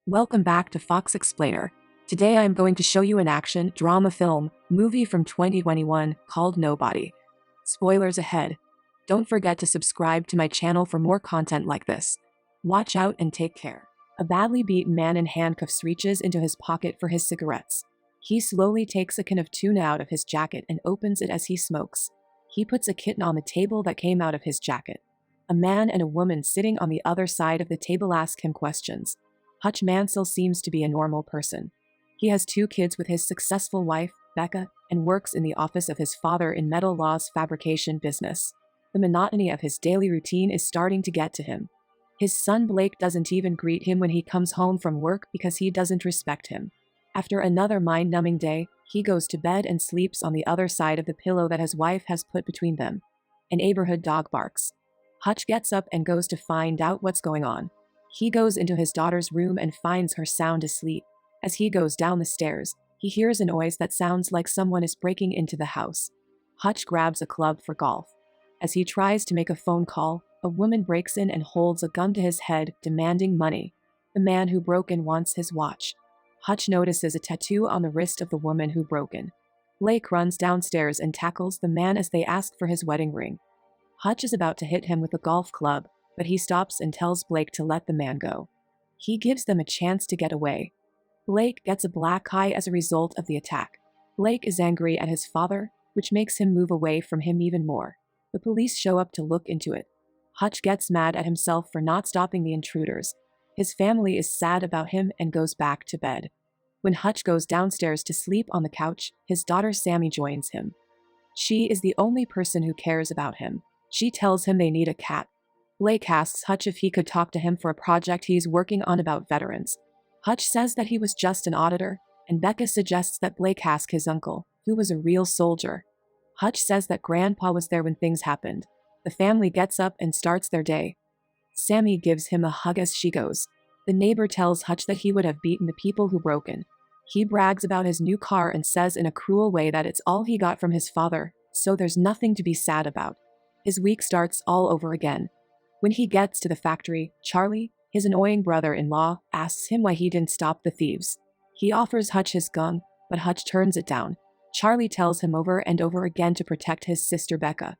Welcome back to Fox Explainer. Today I'm going to show you an action drama film movie from 2021 called Nobody. Spoilers ahead. Don't forget to subscribe to my channel for more content like this. Watch out and take care. A badly beaten man in handcuffs reaches into his pocket for his cigarettes. He slowly takes a can of tuna out of his jacket and opens it as he smokes. He puts a kitten on the table that came out of his jacket. A man and a woman sitting on the other side of the table ask him questions. Hutch Mansells seems to be a normal person. He has 2 kids with his successful wife, Becca, and works in the office of his father in metal laws fabrication business. The monotony of his daily routine is starting to get to him. His son Blake doesn't even greet him when he comes home from work because he doesn't respect him. After another mind-numbing day, he goes to bed and sleeps on the other side of the pillow that his wife has put between them. A neighborhood dog barks. Hutch gets up and goes to find out what's going on. He goes into his daughter's room and finds her sound asleep. As he goes down the stairs, he hears a noise that sounds like someone is breaking into the house. Hutch grabs a club for golf. As he tries to make a phone call, a woman breaks in and holds a gun to his head, demanding money. The man who broke in wants his watch. Hutch notices a tattoo on the wrist of the woman who broke in. Blake runs downstairs and tackles the man as they ask for his wedding ring. Hutch is about to hit him with a golf club, but he stops and tells Blake to let the man go. He gives them a chance to get away. Blake gets a black eye as a result of the attack. Blake is angry at his father, which makes him move away from him even more. The police show up to look into it. Hutch gets mad at himself for not stopping the intruders. His family is sad about him and goes back to bed. When Hutch goes downstairs to sleep on the couch, his daughter Sammy joins him. She is the only person who cares about him. She tells him they need a cat. Blake asks Hutch if he could talk to him for a project he's working on about veterans. Hutch says that he was just an auditor, and Becca suggests that Blake ask his uncle, who was a real soldier. Hutch says that Grandpa was there when things happened. The family gets up and starts their day. Sammy gives him a hug as she goes. The neighbor tells Hutch that he would have beaten the people who broke in. He brags about his new car and says in a cruel way that it's all he got from his father, so there's nothing to be sad about. His week starts all over again. When he gets to the factory, Charlie, his annoying brother-in-law, asks him why he didn't stop the thieves. He offers Hutch his gun, but Hutch turns it down. Charlie tells him over and over again to protect his sister Becca.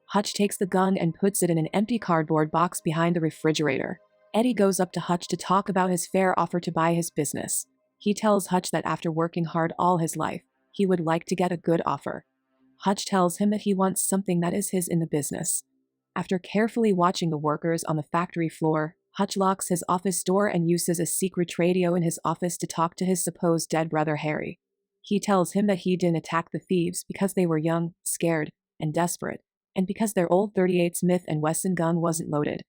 Hutch takes the gun and puts it in an empty cardboard box behind the refrigerator. Eddie goes up to Hutch to talk about his fair offer to buy his business. He tells Hutch that after working hard all his life, he would like to get a good offer. Hutch tells him that he wants something that is his in the business. After carefully watching the workers on the factory floor, Hutch locks his office door and uses a secret radio in his office to talk to his supposed dead brother Harry. He tells him that he didn't attack the thieves because they were young, scared, and desperate, and because their old .38 Smith & Wesson gun wasn't loaded.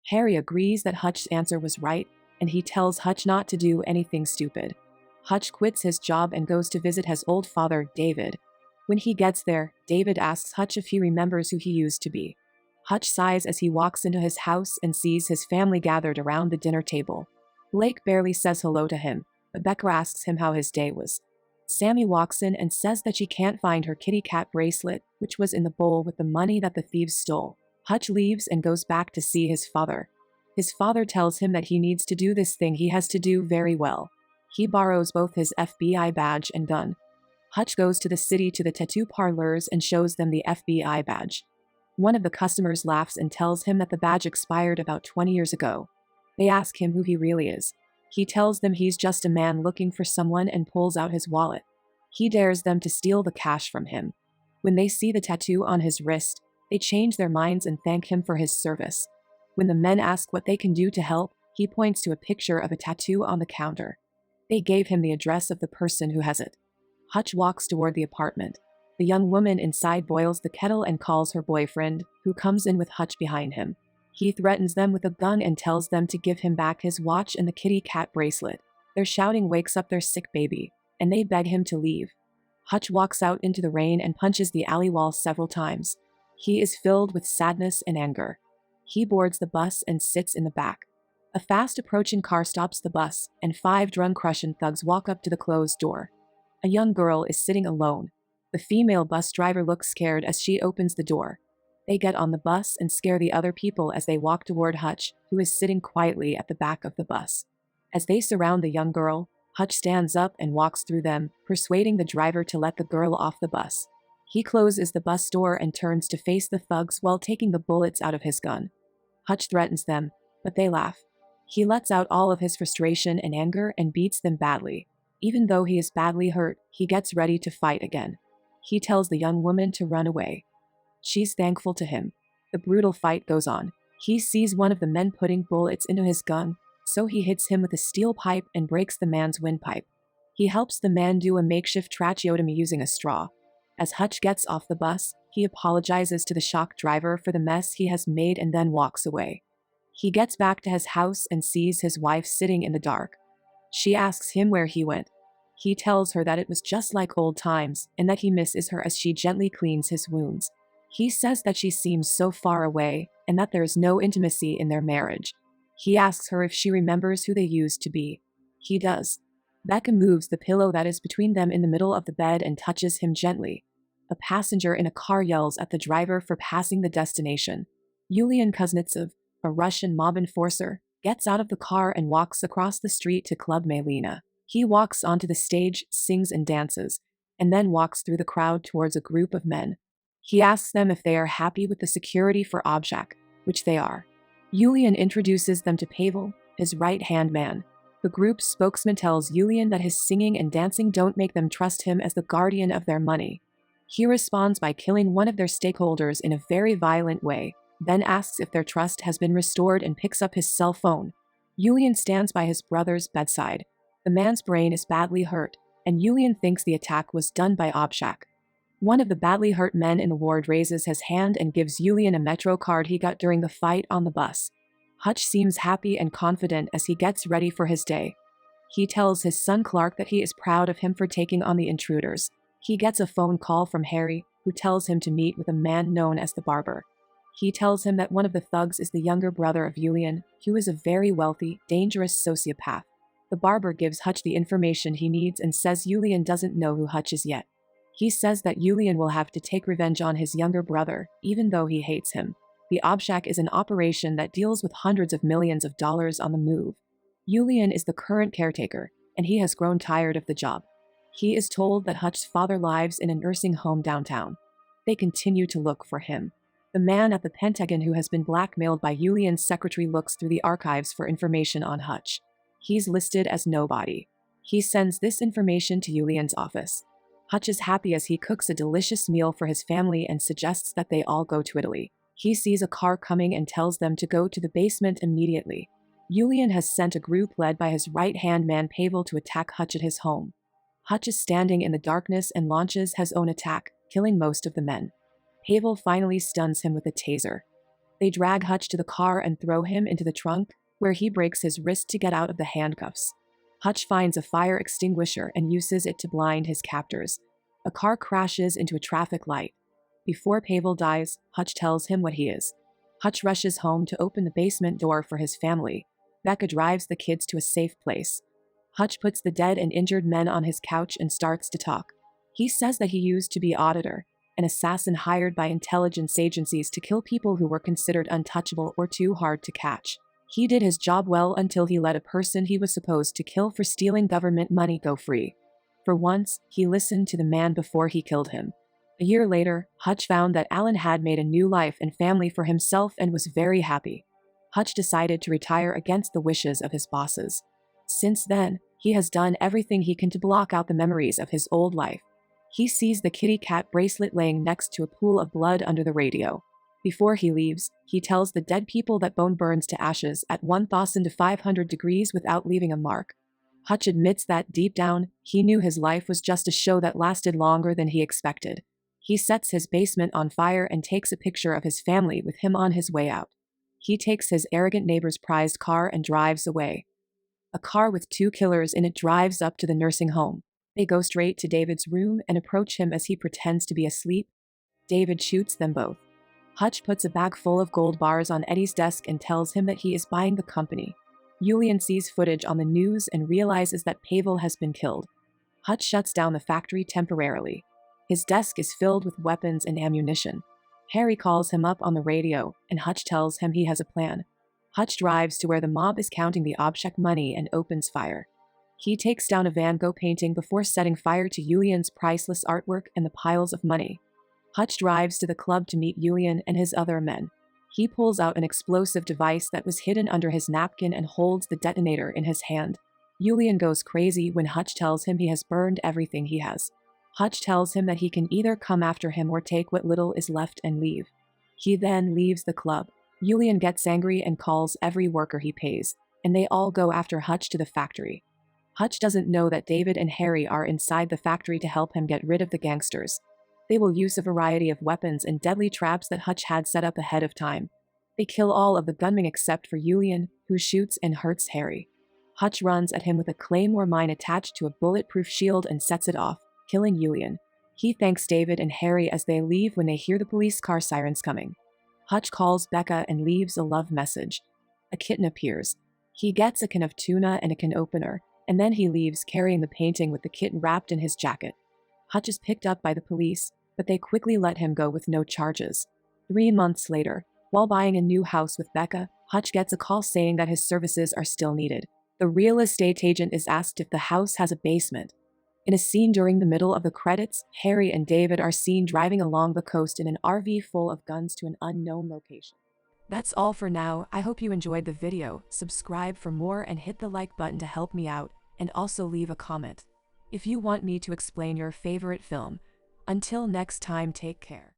Harry agrees that Hutch's answer was right, and he tells Hutch not to do anything stupid. Hutch quits his job and goes to visit his old father, David. When he gets there, David asks Hutch if he remembers who he used to be. Hutch sighs as he walks into his house and sees his family gathered around the dinner table. Blake barely says hello to him, but Becca asks him how his day was. Sammy walks in and says that she can't find her kitty cat bracelet, which was in the bowl with the money that the thieves stole. Hutch leaves and goes back to see his father. His father tells him that he needs to do this thing he has to do very well. He borrows both his FBI badge and gun. Hutch goes to the city to the tattoo parlors and shows them the FBI badge. One of the customers laughs and tells him that the badge expired about 20 years ago. They ask him who he really is. He tells them he's just a man looking for someone and pulls out his wallet. He dares them to steal the cash from him. When they see the tattoo on his wrist, they change their minds and thank him for his service. When the men ask what they can do to help, he points to a picture of a tattoo on the counter. They gave him the address of the person who has it. Hutch walks toward the apartment. The young woman inside boils the kettle and calls her boyfriend, who comes in with Hutch behind him. He threatens them with a gun and tells them to give him back his watch and the kitty cat bracelet. Their shouting wakes up their sick baby, and they beg him to leave. Hutch walks out into the rain and punches the alley wall several times. He is filled with sadness and anger. He boards the bus and sits in the back. A fast-approaching car stops the bus, and 5 drunk Russian thugs walk up to the closed door. A young girl is sitting alone. The female bus driver looks scared as she opens the door. They get on the bus and scare the other people as they walk toward Hutch, who is sitting quietly at the back of the bus. As they surround the young girl, Hutch stands up and walks through them, persuading the driver to let the girl off the bus. He closes the bus door and turns to face the thugs while taking the bullets out of his gun. Hutch threatens them, but they laugh. He lets out all of his frustration and anger and beats them badly. Even though he is badly hurt, he gets ready to fight again. He tells the young woman to run away. She's thankful to him. The brutal fight goes on. He sees one of the men putting bullets into his gun, so he hits him with a steel pipe and breaks the man's windpipe. He helps the man do a makeshift tracheotomy using a straw. As Hutch gets off the bus, he apologizes to the shocked driver for the mess he has made and then walks away. He gets back to his house and sees his wife sitting in the dark. She asks him where he went. He tells her that it was just like old times and that he misses her as she gently cleans his wounds. He says that she seems so far away and that there is no intimacy in their marriage. He asks her if she remembers who they used to be. He does. Becca moves the pillow that is between them in the middle of the bed and touches him gently. A passenger in a car yells at the driver for passing the destination. Yulian Kuznetsov, a Russian mob enforcer, gets out of the car and walks across the street to Club Malina. He walks onto the stage, sings and dances, and then walks through the crowd towards a group of men. He asks them if they are happy with the security for Objak, which they are. Yulian introduces them to Pavel, his right-hand man. The group's spokesman tells Yulian that his singing and dancing don't make them trust him as the guardian of their money. He responds by killing one of their stakeholders in a very violent way, then asks if their trust has been restored and picks up his cell phone. Yulian stands by his brother's bedside. The man's brain is badly hurt, and Yulian thinks the attack was done by Objak. One of the badly hurt men in the ward raises his hand and gives Yulian a Metro card he got during the fight on the bus. Hutch seems happy and confident as he gets ready for his day. He tells his son Clark that he is proud of him for taking on the intruders. He gets a phone call from Harry, who tells him to meet with a man known as the Barber. He tells him that one of the thugs is the younger brother of Yulian, who is a very wealthy, dangerous sociopath. The Barber gives Hutch the information he needs and says Yulian doesn't know who Hutch is yet. He says that Yulian will have to take revenge on his younger brother, even though he hates him. The Objak is an operation that deals with hundreds of millions of dollars on the move. Yulian is the current caretaker, and he has grown tired of the job. He is told that Hutch's father lives in a nursing home downtown. They continue to look for him. The man at the Pentagon who has been blackmailed by Yulian's secretary looks through the archives for information on Hutch. He's listed as nobody. He sends this information to Yulian's office. Hutch is happy as he cooks a delicious meal for his family and suggests that they all go to Italy. He sees a car coming and tells them to go to the basement immediately. Yulian has sent a group led by his right-hand man Pavel to attack Hutch at his home. Hutch is standing in the darkness and launches his own attack, killing most of the men. Pavel finally stuns him with a taser. They drag Hutch to the car and throw him into the trunk, where he breaks his wrist to get out of the handcuffs. Hutch finds a fire extinguisher and uses it to blind his captors. A car crashes into a traffic light. Before Pavel dies, Hutch tells him what he is. Hutch rushes home to open the basement door for his family. Becca drives the kids to a safe place. Hutch puts the dead and injured men on his couch and starts to talk. He says that he used to be auditor, an assassin hired by intelligence agencies to kill people who were considered untouchable or too hard to catch. He did his job well until he let a person he was supposed to kill for stealing government money go free. For once, he listened to the man before he killed him. A year later, Hutch found that Alan had made a new life and family for himself and was very happy. Hutch decided to retire against the wishes of his bosses. Since then, he has done everything he can to block out the memories of his old life. He sees the kitty cat bracelet laying next to a pool of blood under the radio. Before he leaves, he tells the dead people that bone burns to ashes at 1,500 degrees without leaving a mark. Hutch admits that deep down, he knew his life was just a show that lasted longer than he expected. He sets his basement on fire and takes a picture of his family with him on his way out. He takes his arrogant neighbor's prized car and drives away. A car with 2 killers in it drives up to the nursing home. They go straight to David's room and approach him as he pretends to be asleep. David shoots them both. Hutch puts a bag full of gold bars on Eddie's desk and tells him that he is buying the company. Yulian sees footage on the news and realizes that Pavel has been killed. Hutch shuts down the factory temporarily. His desk is filled with weapons and ammunition. Harry calls him up on the radio, and Hutch tells him he has a plan. Hutch drives to where the mob is counting the object money and opens fire. He takes down a Van Gogh painting before setting fire to Julian's priceless artwork and the piles of money. Hutch drives to the club to meet Julian and his other men. He pulls out an explosive device that was hidden under his napkin and holds the detonator in his hand. Julian goes crazy when Hutch tells him he has burned everything he has. Hutch tells him that he can either come after him or take what little is left and leave. He then leaves the club. Julian gets angry and calls every worker he pays, and they all go after Hutch to the factory. Hutch doesn't know that David and Harry are inside the factory to help him get rid of the gangsters. They will use a variety of weapons and deadly traps that Hutch had set up ahead of time. They kill all of the gunmen except for Julian, who shoots and hurts Harry. Hutch runs at him with a claymore mine attached to a bulletproof shield and sets it off, killing Julian. He thanks David and Harry as they leave when they hear the police car sirens coming. Hutch calls Becca and leaves a love message. A kitten appears. He gets a can of tuna and a can opener, and then he leaves carrying the painting with the kitten wrapped in his jacket. Hutch is picked up by the police, but they quickly let him go with no charges. 3 months later, while buying a new house with Becca, Hutch gets a call saying that his services are still needed. The real estate agent is asked if the house has a basement. In a scene during the middle of the credits, Harry and David are seen driving along the coast in an RV full of guns to an unknown location. That's all for now. I hope you enjoyed the video. Subscribe for more and hit the like button to help me out, and also leave a comment if you want me to explain your favorite film. Until next time, take care.